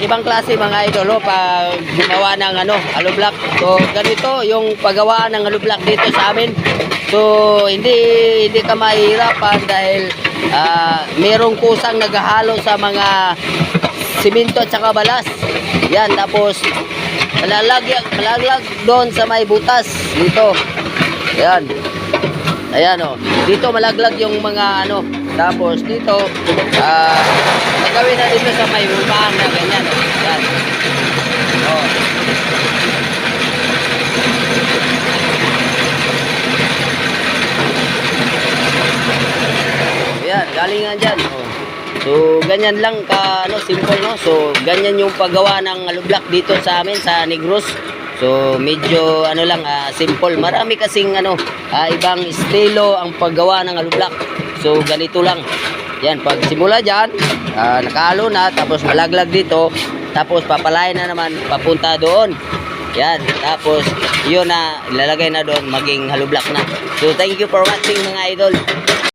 ibang klase mga idol, pag gumawa ng hollow block. So ganito yung paggawa ng hollow block dito sa amin. So hindi ka mahihirapan dahil merong kusang naghahalo sa mga simento at saka balas. Yan, tapos malalaglag doon sa may butas dito. Yan. Ayan dito malaglag yung mga tapos dito nagawin na dito sa may ulpahan na ganyan. Yan. Ayan, galingan dyan. So ganyan lang simple So ganyan yung paggawa ng hollow block dito sa amin sa Negros. So medyo simple. Marami kasing ibang estilo ang paggawa ng hollow block. So ganito lang. Yan, pag simula diyan, nakahalo na, tapos malaglag dito, tapos papalain na naman papunta doon. Yan, tapos yun na ilalagay na doon, maging hollow block na. So thank you for watching mga idol.